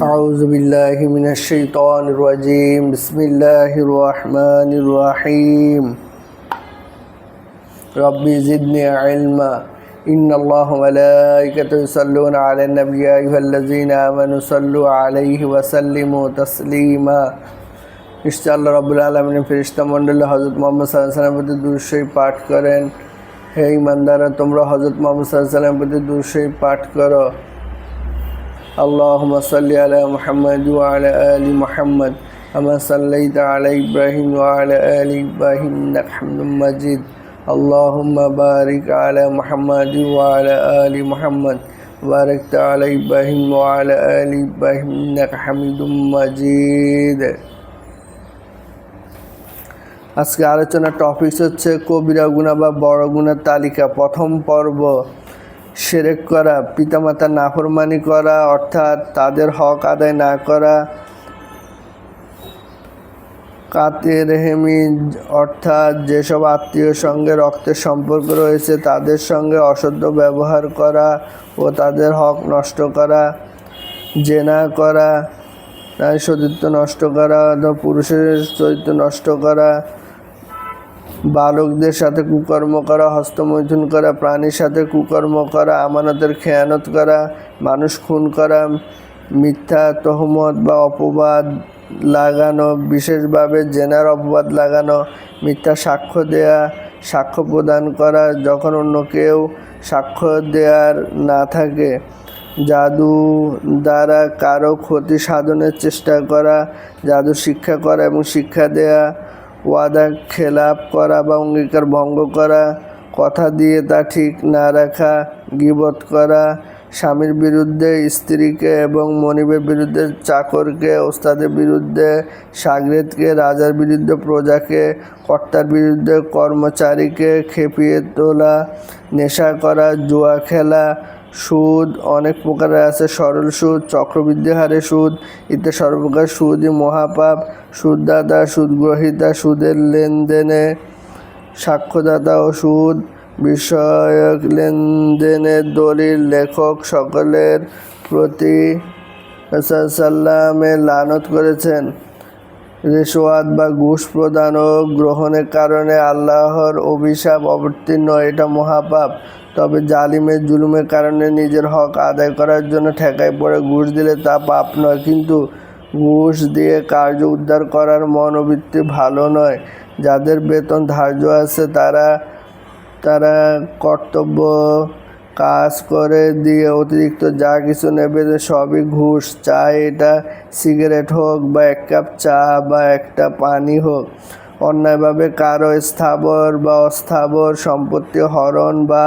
أعوذ بالله من الشيطان الرجيم بسم الله الرحمن الرحيم ربي زدني علما إن الله وملائكته يصلون على النبي يا أيها الذين آمنوا صلوا عليه وسلموا تسليما নিশ্চয় আল্লাহ রাব্বুল আলামিনের ফেরেশতা মণ্ডলী হযরত মুহাম্মদ সাল্লাল্লাহু আলাইহি ওয়াসাল্লামের প্রতি দুরূদ শরীফ পাঠ করেন। হে ঈমানদাররা, তোমরা হযরত মুহাম্মদ সাল্লাল্লাহু আলাইহি ওয়াসাল্লামের প্রতি দুরূদ শরীফ পাঠ করো। اللهم صل على محمد وعلى آل محمد كما صليت على إبراهيم وعلى آل إبراهيم إنك حميد مجيد اللهم بارك على محمد وعلى آل محمد باركت على إبراهيم وعلى آل إبراهيم إنك حميد مجيد। আজকে আলোচনার টপিক হচ্ছে কবিরা গুনাহ বা বড় গুনার তালিকা। প্রথম পর্ব, শিরক করা, পিতামাতার নাফরমানি করা অর্থাৎ তাদের হক আদায় না করা, কাতে রেহেমি অর্থাৎ যেসব আত্মীয়র সঙ্গে রক্তের সম্পর্ক রয়েছে তাদের সঙ্গে অসভ্য ব্যবহার করা ও তাদের হক নষ্ট করা, জেনা করা, নারীর চরিত্র নষ্ট করা, পুরুষের চরিত্র নষ্ট করা, বালকদের সাথে কুকর্ম করা, হস্তমৈথুন করা, প্রাণীর সাথে কুকর্ম করা, আমানতের খেয়ানত করা, মানুষ খুন করা, মিথ্যা তহমত বা অপবাদ লাগানো, বিশেষভাবে জেনার অপবাদ লাগানো, মিথ্যা সাক্ষ্য দেয়া, সাক্ষ্য প্রদান করা যখন অন্য কেউ সাক্ষ্য দেওয়ার না থাকে, জাদু দ্বারা কারো ক্ষতি সাধনের চেষ্টা করা, জাদু শিক্ষা করা এবং শিক্ষা দেয়া, ওয়াদা খেলাপ করা বা অঙ্গীকার ভঙ্গ করা, কথা দিয়ে তা ঠিক না রাখা, গীবত করা, স্বামীর বিরুদ্ধে স্ত্রীকে এবং মনিবের বিরুদ্ধে চাকরকে, ওস্তাদের বিরুদ্ধে শাগরেদকে, রাজার বিরুদ্ধে প্রজাকে, কর্তার বিরুদ্ধে কর্মচারীকে খেপিয়ে তোলা, নেশা করা, জুয়া খেলা, সুদ অনেক প্রকারের আছে, সরল সুদ, চক্রবৃদ্ধি হারে সুদ ইত্যাদি সর্বপ্রকার সুদই মহাপাপ, সুদদাতা, সুদগ্রহীতা, সুদের লেনদেনে সাক্ষ্যদাতা ও সুদ বিষয়ক লেনদেনের দলিল লেখক সকলের প্রতি সাল্লামে লানত করেছেন। রিশওয়াত বা ঘুষ প্রদান ও গ্রহণের কারণে আল্লাহর অভিশাপ অবতীর্ণ, এটা মহাপাপ। তবে জালিমের জুলুমের কারণে নিজের হক আদায় করার জন্য ঠেকায় পড়ে ঘুষ দিলে তা পাপ নয়, কিন্তু ঘুষ দিয়ে কার্য উদ্ধার করার মনোবৃত্তি ভালো নয়। যাদের বেতন ধার্য আছে তারা কর্তব্য কাজ করে দিয়ে অতিরিক্ত যা কিছু নেবে সবই ঘুষ। চাই এটা সিগারেট হোক বা এক কাপ চা বা একটা পানি হোক। অন্যায়ভাবে কারো স্থাবর বা অস্থাবর সম্পত্তি হরণ বা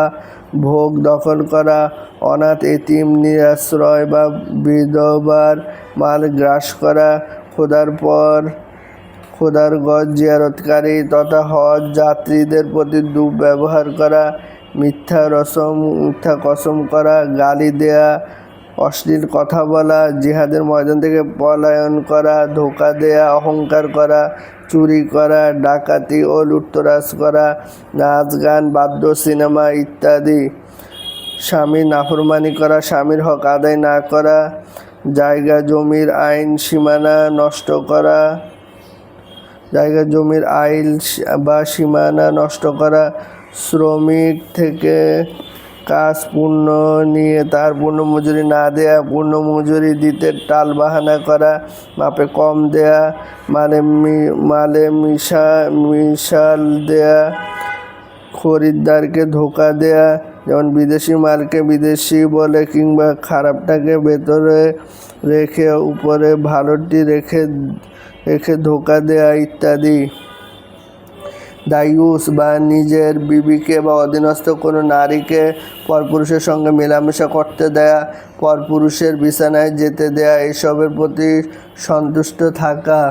ভোগ দখল করা, অনাথ এতিম নিরাশ্রয় বা বিধবার মাল গ্রাস করা, খোদার গজ জিয়ারতকারী তথা হজ যাত্রীদের প্রতি দুর্ব্যবহার করা, মিথ্যা কসম করা, গালি দেয়া, অশ্লীল কথা বলা, জিহাদের ময়দান থেকে পলায়ন করা, ধোঁকা দেয়া, অহংকার করা, চুরি করা, ডাকাতি ও লুটতরাজ করা, নাচ গান, বাদ্য, সিনেমা ইত্যাদি, স্বামীর নাফরমানি করা, স্বামীর হক আদায় না করা, জায়গা জমির আইন সীমানা নষ্ট করা, শ্রমিক থেকে কাজ পূর্ণ নিয়ে তার পূর্ণ মজুরি না দেয়া, পূর্ণ মজুরি দিতে টাল বাহানা করা, মাপে কম দেয়া, মালে মিশাল দেয়া, খরিদ্দারকে ধোকা দেয়া, যেমন বিদেশি মালকে বিদেশি বলে কিংবা খারাপটাকে ভেতরে রেখে উপরে ভালোটি রেখে ধোকা দেয়া ইত্যাদি। দায়ুস বা নিজের বিবিকে বা অধীনস্থ কোনো নারীকে পরপুরুষের সঙ্গে মেলামেশা করতে দেয়া, পরপুরুষের বিছানায় যেতে দেয়া, এসবের প্রতি সন্তুষ্ট থাকা।